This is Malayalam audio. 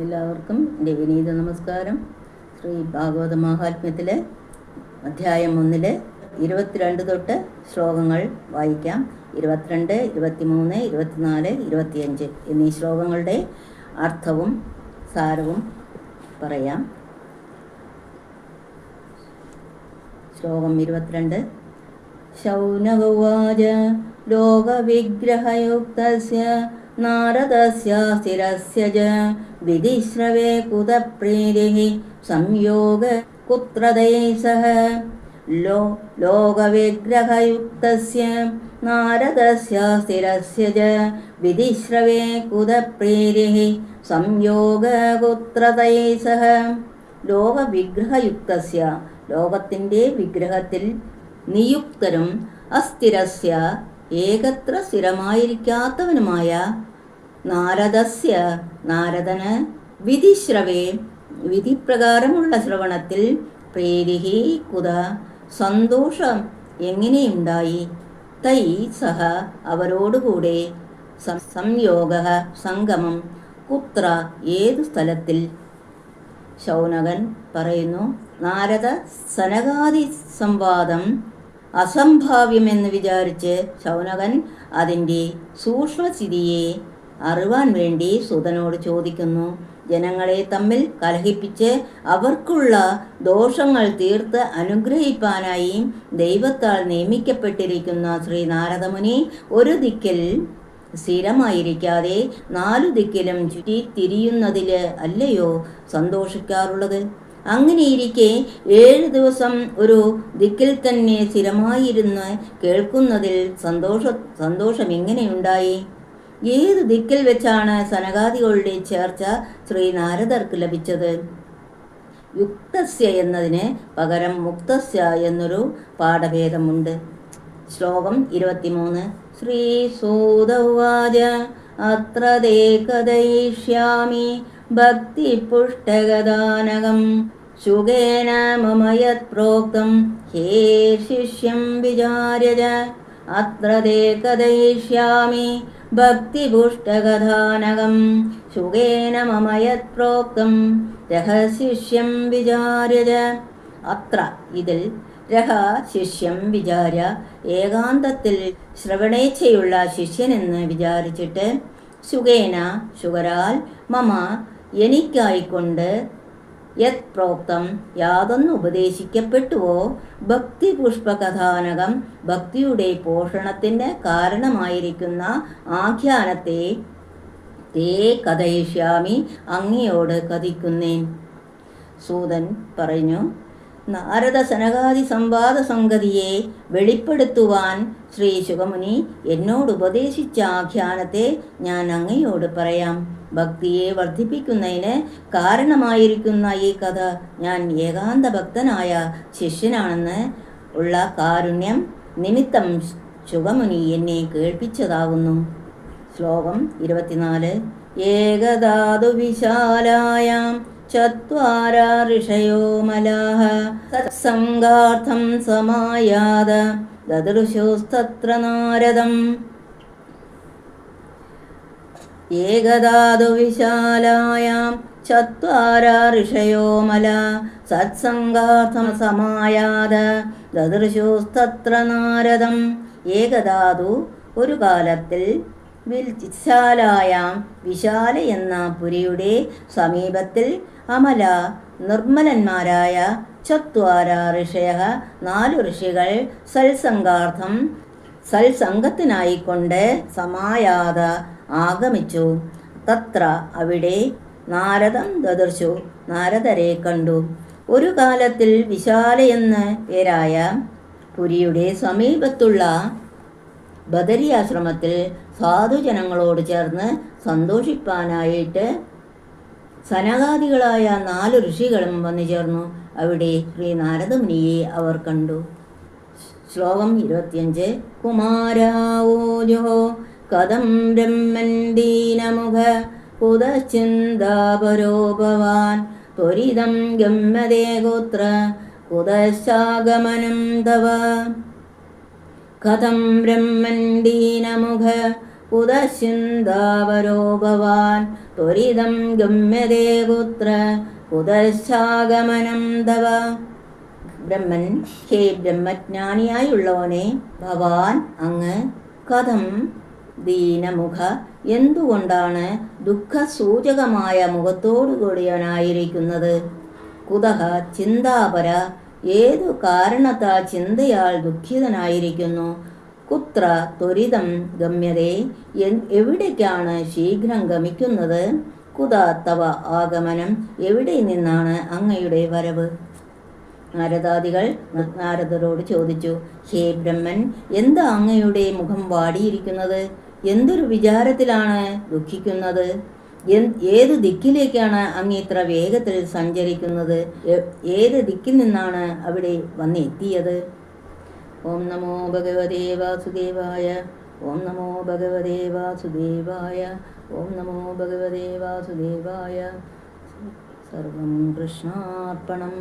എല്ലാവർക്കും എൻ്റെ വിനീത നമസ്കാരം. ശ്രീ ഭാഗവത മഹാത്മ്യത്തിലെ അധ്യായം 1 22 തൊട്ട് ശ്ലോകങ്ങൾ വായിക്കാം. 22, 23, 24, 25 എന്നീ ശ്ലോകങ്ങളുടെ അർത്ഥവും സാരവും പറയാം. ശ്ലോകം 22. ശൗനക ഉവാച ലോകവിഗ്രഹയുക്തസ്യ നാരദസ്യ സ്ഥിരസ്യ ച വിധിശ്രവേ കുതപ്രീതിഃ സംയോഗ കുത്രതൈഃ സഹ. ലോകവിഗ്രഹയുക്തസ്യ നാരദസ്യ സ്ഥിരസ്യ ച വിധിശ്രവേ കുതപ്രീതിഃ സംയോഗ കുത്രതൈഃ സഹ. ലോകവിഗ്രഹയുക്തസ്യ ലോകത്തിൻ്റെ വിഗ്രഹത്തിൽ നിയുക്തരും അസ്ഥിരസ്യ ഏകത്ര സ്ഥിരമായിരിക്കാത്തവനുമായ നാരദസ്യ നാരദന് വിധിശ്രവേ വിധിപ്രകാരമുള്ള ശ്രവണത്തിൽ പ്രേരിഹി കുത സന്തോഷം എങ്ങനെയുണ്ടായി, തൈ സഹ അവരോടുകൂടെ സംയോഗ സംഗമം കുത്ര ഏതു സ്ഥലത്തിൽ. ശൗനകൻ പറയുന്നു, നാരദ സനകാദി സംവാദം അസംഭാവ്യമെന്ന് വിചാരിച്ച് ശൗനകൻ അതിൻ്റെ സൂക്ഷ്മസ്ഥിതിയെ അറിവാൻ വേണ്ടി സുതനോട് ചോദിക്കുന്നു. ജനങ്ങളെ തമ്മിൽ കലഹിപ്പിച്ച് അവർക്കുള്ള ദോഷങ്ങൾ തീർത്ത് അനുഗ്രഹിപ്പാനായി ദൈവത്താൽ നിയമിക്കപ്പെട്ടിരിക്കുന്ന ശ്രീ നാരദമുനി ഒരു ദിക്കിൽ സ്ഥിരമായിരിക്കാതെ 4 ദിക്കിലും ചുറ്റി തിരിയുന്നതിൽ അല്ലയോ സന്തോഷിക്കാറുള്ളത്? അങ്ങനെയിരിക്കെ 7 ദിവസം ഒരു ദിക്കിൽ തന്നെ സ്ഥിരമായിരുന്ന് കേൾക്കുന്നതിൽ സന്തോഷം എങ്ങനെയുണ്ടായി? ഏത് ദിക്കിൽ വെച്ചാണ് സനകാദികളുടെ ചേർച്ച ശ്രീ നാരദർക്ക് ലഭിച്ചത്? യുക്തസ്യ എന്നതിന് പകരം മുക്തസ്യ എന്നൊരു പാഠഭേദമുണ്ട്. ശ്ലോകം 23. ശ്രീസൂത ഉവാച അത്ര തേ കഥയിഷ്യാമി ഭക്തിപുഷ്ടഗദാനകം ശുകേന മമ യത് പ്രോക്തം ഹേ ശിഷ്യം വിചാര്യ. അത്ര തേ കഥയിഷ്യാമി ഭക്തിപുഷ്ടഗദാനകം ശുകേന മമ യത് പ്രോക്തം രഹശിഷ്യം വിചാര്യ. അത്ര ഇതിൽ രഹ ശിഷ്യം വിചാര്യ ഏകാന്തത്തിൽ ശ്രവണേച്ഛയുള്ള ശിഷ്യനെന്ന് വിചാരിച്ചിട്ട് ശുകേന ശുകരാൽ മമ എനിക്കായിക്കൊണ്ട് യത് പ്രോക്തം യാതൊന്ന് ഉപദേശിക്കപ്പെട്ടുവോ ഭക്തിപുഷ്പകഥാനകം ഭക്തിയുടെ പോഷണത്തിന് കാരണമായിരിക്കുന്ന ആഖ്യാനത്തെ തേ കഥയിഷ്യാമി അങ്ങയോട് കഥിക്കുന്നേൻ. സൂതൻ പറഞ്ഞു, നാരദ സനകാദി സംവാദ സംഗതിയെ വെളിപ്പെടുത്തുവാൻ ശ്രീ ശുകമുനി എന്നോട് ഉപദേശിച്ച ആഖ്യാനത്തെ ഞാൻ അങ്ങയോട് പറയാം. ഭക്തിയെ വർദ്ധിപ്പിക്കുന്നതിന് കാരണമായിരിക്കുന്ന ഈ കഥ ഞാൻ ഏകാന്ത ഭക്തനായ ശിഷ്യനാണെന്ന് ഉള്ള കാരുണ്യം നിമിത്തം ശുകമുനി എന്നെ കേൾപ്പിച്ചതാകുന്നു. ശ്ലോകം 24. ഏകധാതു വിശാലായാം ചത്വാര ഋഷയോ മലാഃ സത്സംഗാർത്ഥം സമായാത ദദൃശോസ്തത്ര നാരദം. ഏകധാതു വിശാലായാം ചത്വാര ഋഷയോ മലാഃ സത്സംഗാർത്ഥം സമായാത ദദൃശോസ്തത്ര നാരദം. ഏകധാതു ഒരു കാലത്തിൽ വിശാലായാം വിശാല എന്ന പുരിയുടെ സമീപത്തിൽ അമല നിർമ്മലന്മാരായ ചത്വാര ഋഷയ 4 ഋഷികൾ സത്സംഗാർത്ഥം സത്സംഗത്തിനായിക്കൊണ്ട് സമായാത ആഗമിച്ചു. തത്ര അവിടെ നാരദം ദദർശു നാരദരെ കണ്ടു. ഒരു കാലത്തിൽ വിശാല എന്ന് പേരായ പുരിയുടെ സമീപത്തുള്ള ബദരിയാശ്രമത്തിൽ സാധുജനങ്ങളോട് ചേർന്ന് സന്തോഷിപ്പാനായിട്ട് സനകാദികളായ 4 ഋഷികളും വന്നു ചേർന്നു. അവിടെ ശ്രീ നാരദമുനിയെ അവർ കണ്ടു. ശ്ലോകം 25. കുമാരാവോജോ കഥം ബ്രഹ്മൻ ദീനമുഖ കുതശ്ചിന്താപരോ ഭവാൻ ത്വരിതം ഗമ്യതേ ഗോത്ര കുതശ്ചാഗമനം തവ. കഥം ബ്രഹ്മൻ ദീനമുഖ കുതശ്ചിന്താപരോ ഭവാൻ ത്വരിതം ഗമ്യതേ കുത്ര കുതശ്ചാഗമനം തവ. ബ്രഹ്മൻ: ഹേ ബ്രഹ്മജ്ഞാനിയായുള്ളവനെ, ഭവാൻ അങ്ങ് കഥം ദീനമുഖ എന്തുകൊണ്ടാണ് ദുഃഖസൂചകമായ മുഖത്തോടുകൂടിയവനായിരിക്കുന്നത്? കുതഃ ചിന്താപര ഏതു കാരണത്താൽ ചിന്തയാൽ ദുഃഖിതനായിരിക്കുന്നു? കുത്ര ത്വരിതം ഗമ്യതേ എവിടേക്കാണ് ശീഘ്രം ഗമിക്കുന്നത്? കുത തവ ആഗമനം എവിടെ നിന്നാണ് അങ്ങയുടെ വരവ്? നാരദാദികൾ നാരദരോട് ചോദിച്ചു: ഹേ ബ്രഹ്മൻ, എന്താ അങ്ങയുടെ മുഖം വാടിയിരിക്കുന്നത്? എന്തൊരു വിചാരത്തിലാണ് ദുഃഖിക്കുന്നത്? ഏത് ദിക്കിലേക്കാണ് അങ്ങ് ഇത്ര വേഗത്തിൽ സഞ്ചരിക്കുന്നത്? ഏത് ദിക്കിൽ നിന്നാണ് അവിടെ വന്നെത്തിയത്? ഓം നമോ ഭഗവതേ വാസുദേവായ. ഓം നമോ ഭഗവതേ വാസുദേവായ. ഓം നമോ ഭഗവതേ വാസുദേവായ. സർവം കൃഷ്ണാർപ്പണം.